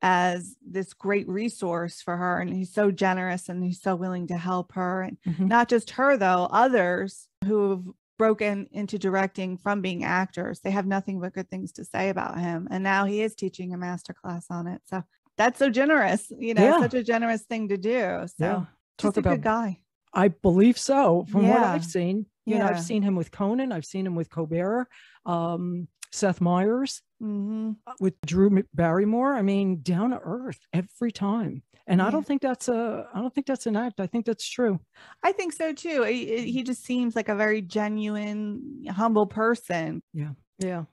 as this great resource for her. And he's so generous and he's so willing to help her. And not just her, though, others who have broken into directing from being actors, they have nothing but good things to say about him. And now he is teaching a masterclass on it. So that's so generous, you know, such a generous thing to do. So just a good guy. I believe so. From what I've seen, you know, I've seen him with Conan. I've seen him with Colbert, Seth Meyers, with Drew Barrymore. I mean, down to earth every time. And Yeah. I don't think that's an act. I think that's true. I think so too. He just seems like a very genuine, humble person. Yeah. Yeah.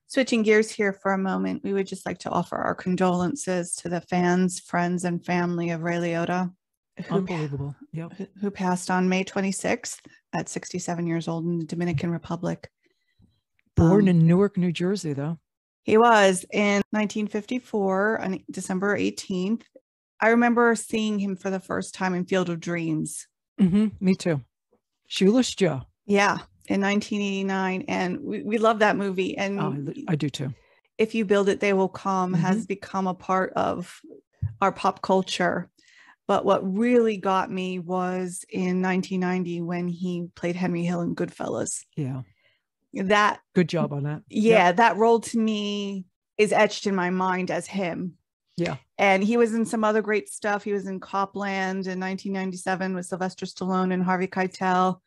Switching gears here for a moment, we would just like to offer our condolences to the fans, friends, and family of Ray Liotta, Unbelievable. Yep. who passed on May 26th at 67 years old in the Dominican Republic. Born in Newark, New Jersey, though. He was in 1954 on December 18th. I remember seeing him for the first time in Field of Dreams. Me too. Shoeless Joe. Yeah, in 1989. And we love that movie. And I do too. If You Build It, They Will Come has become a part of our pop culture. But what really got me was in 1990 when he played Henry Hill in Goodfellas. Yeah. That good job on that. Yeah, that role to me is etched in my mind as him. Yeah. And he was in some other great stuff. He was in Copland in 1997 with Sylvester Stallone and Harvey Keitel.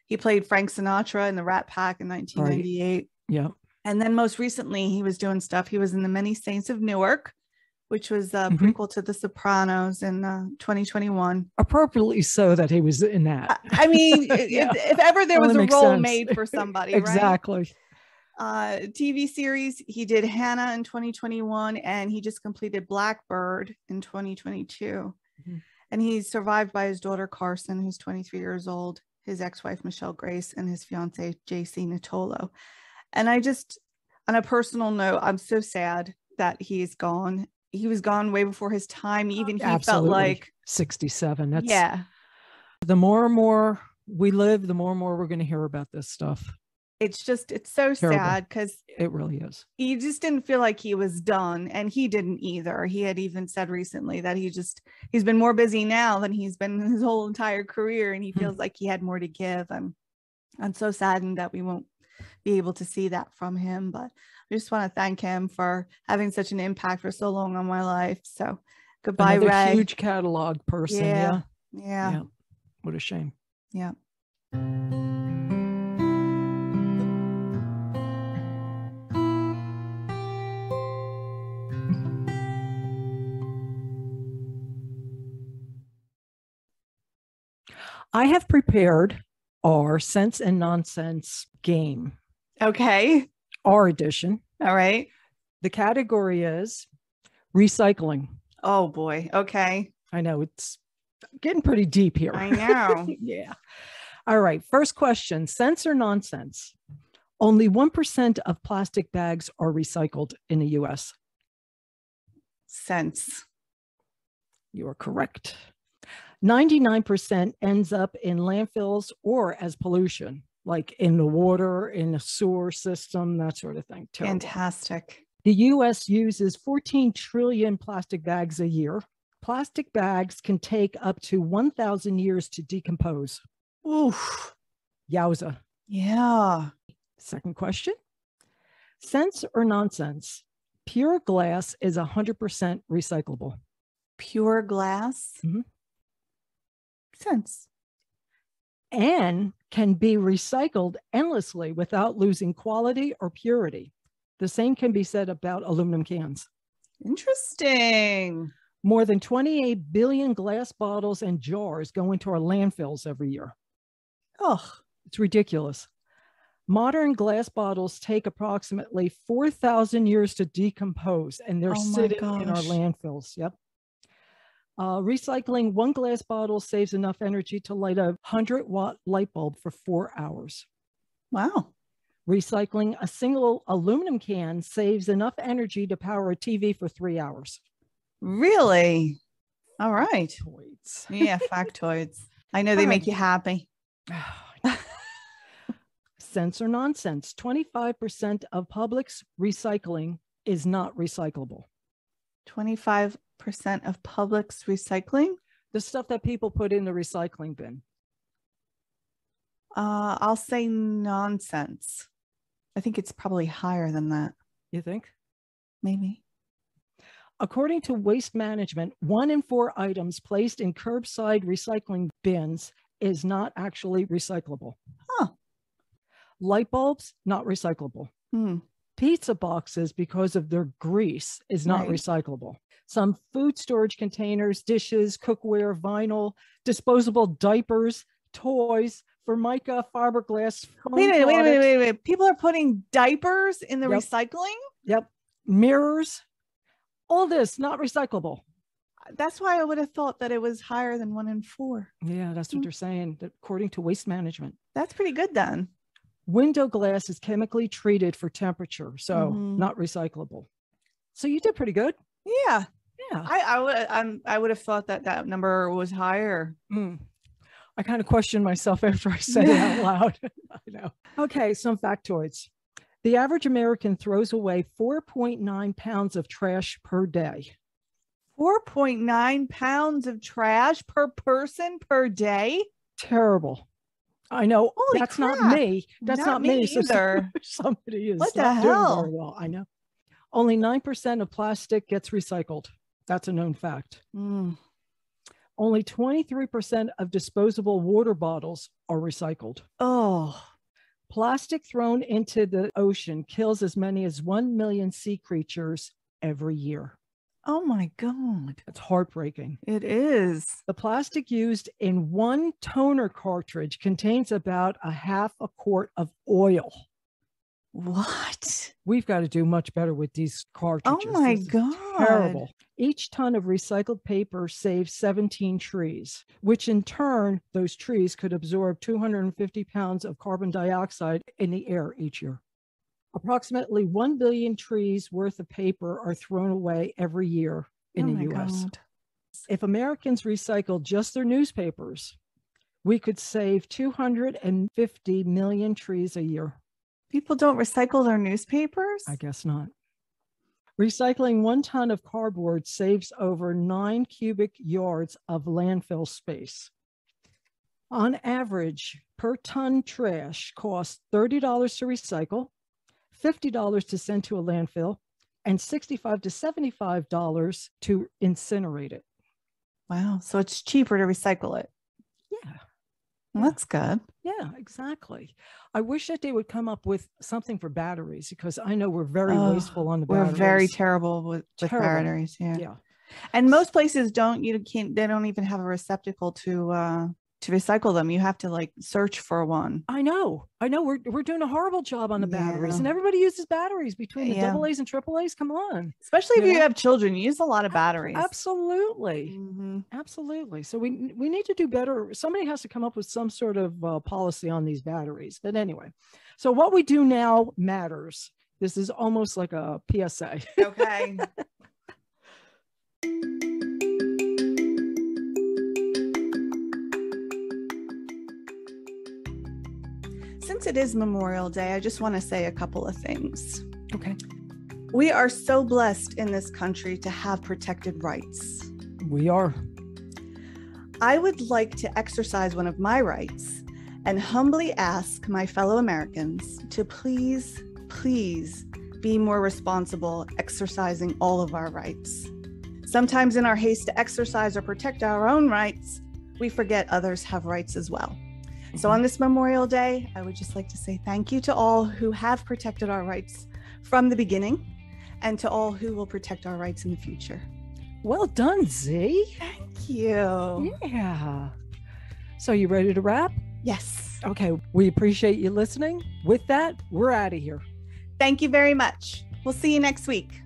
He played Frank Sinatra in the Rat Pack in 1998. Right. Yeah. And then most recently he was doing stuff. He was in The Many Saints of Newark, which was a prequel to The Sopranos in 2021. Appropriately so that he was in that. I mean, if ever there was a role made for somebody, exactly. Right? TV series, he did Hannah in 2021, and he just completed Blackbird in 2022. And he's survived by his daughter Carson, who's 23 years old, his ex-wife Michelle Grace, and his fiance JC Natolo. And I just, on a personal note, I'm so sad that he's gone. He was gone way before his time. Even he felt like 67. That's the more and more we live, the more and more we're going to hear about this stuff. It's so terrible. Sad because it really is. He just didn't feel like he was done, and he didn't either. He had even said recently that he's been more busy now than he's been his whole entire career, and he feels like he had more to give. I'm so saddened that we won't be able to see that from him, but I just want to thank him for having such an impact for so long on my life. So goodbye, another Ray. Huge catalog person. Yeah. What a shame. Yeah. I have prepared our Sense and Nonsense game. Okay. Our edition. All right. The category is recycling. Oh boy. Okay. I know it's getting pretty deep here. I know. Yeah. All right. First question, sense or nonsense? Only 1% of plastic bags are recycled in the US. Sense. You are correct. 99% ends up in landfills or as pollution, like in the water, in the sewer system, that sort of thing. Terrible. Fantastic. The US uses 14 trillion plastic bags a year. Plastic bags can take up to 1,000 years to decompose. Oof. Yowza. Yeah. Second question. Sense or nonsense? Pure glass is 100% recyclable. Pure glass? Sense. And can be recycled endlessly without losing quality or purity. The same can be said about aluminum cans. Interesting. More than 28 billion glass bottles and jars go into our landfills every year. Oh, it's ridiculous. Modern glass bottles take approximately 4,000 years to decompose, and they're sitting in our landfills. Yep. Recycling one glass bottle saves enough energy to light a 100-watt light bulb for 4 hours. Wow. Recycling a single aluminum can saves enough energy to power a TV for 3 hours. Really? All right. Factoids. Yeah, factoids. I know they make you happy. Sense or nonsense? 25% of Publix recycling is not recyclable. 25% of Publix recycling? The stuff that people put in the recycling bin. I'll say nonsense. I think it's probably higher than that. You think? Maybe. According to Waste Management, 1 in 4 items placed in curbside recycling bins is not actually recyclable. Huh. Light bulbs, not recyclable. Pizza boxes, because of their grease, is not recyclable. Some food storage containers, dishes, cookware, vinyl, disposable diapers, toys, Formica, fiberglass. Wait a minute. People are putting diapers in the recycling? Yep. Mirrors. All this, not recyclable. That's why I would have thought that it was higher than 1 in 4. Yeah, that's what they're saying, according to Waste Management. That's pretty good then. Window glass is chemically treated for temperature, so not recyclable. So you did pretty good. Yeah. Yeah. I would have thought that number was higher. I kind of questioned myself after I said it out loud. I know. Okay, some factoids. The average American throws away 4.9 pounds of trash per day. 4.9 pounds of trash per person per day? Terrible. I know. Holy that's crap. not me. That's not me either. So somebody is what the not hell? doing very well. I know. Only 9% of plastic gets recycled. That's a known fact. Only 23% of disposable water bottles are recycled. Oh. Plastic thrown into the ocean kills as many as 1 million sea creatures every year. Oh my God. It's heartbreaking. It is. The plastic used in 1 toner cartridge contains about a half a quart of oil. What? We've got to do much better with these cartridges. Oh my God. Terrible. Each ton of recycled paper saves 17 trees, which in turn, those trees could absorb 250 pounds of carbon dioxide in the air each year. Approximately 1 billion trees worth of paper are thrown away every year in the US. God. If Americans recycled just their newspapers, we could save 250 million trees a year. People don't recycle their newspapers? I guess not. Recycling 1 ton of cardboard saves over 9 cubic yards of landfill space. On average, per ton trash costs $30 to recycle, $50 to send to a landfill, and $65 to $75 to incinerate it. Wow. So it's cheaper to recycle it. Yeah. Well, that's good. Yeah, exactly. I wish that they would come up with something for batteries, because I know we're very wasteful on the batteries. We're very terrible with batteries. Yeah. And most places they don't even have a receptacle to recycle them. You have to like search for one. I know. We're doing a horrible job on the batteries, and everybody uses batteries between the AA's and AAA's. Come on. Especially if you have children, you use a lot of batteries. Absolutely. Absolutely. So we need to do better. Somebody has to come up with some sort of policy on these batteries. But anyway, so what we do now matters. This is almost like a PSA. Okay. Since it is Memorial Day, I just want to say a couple of things. Okay. We are so blessed in this country to have protected rights. We are. I would like to exercise one of my rights and humbly ask my fellow Americans to please be more responsible exercising all of our rights. Sometimes in our haste to exercise or protect our own rights, we forget others have rights as well. So on this Memorial Day, I would just like to say thank you to all who have protected our rights from the beginning, and to all who will protect our rights in the future. Well done, Z. Thank you. Yeah. So you ready to wrap? Yes. Okay. We appreciate you listening. With that, we're out of here. Thank you very much. We'll see you next week.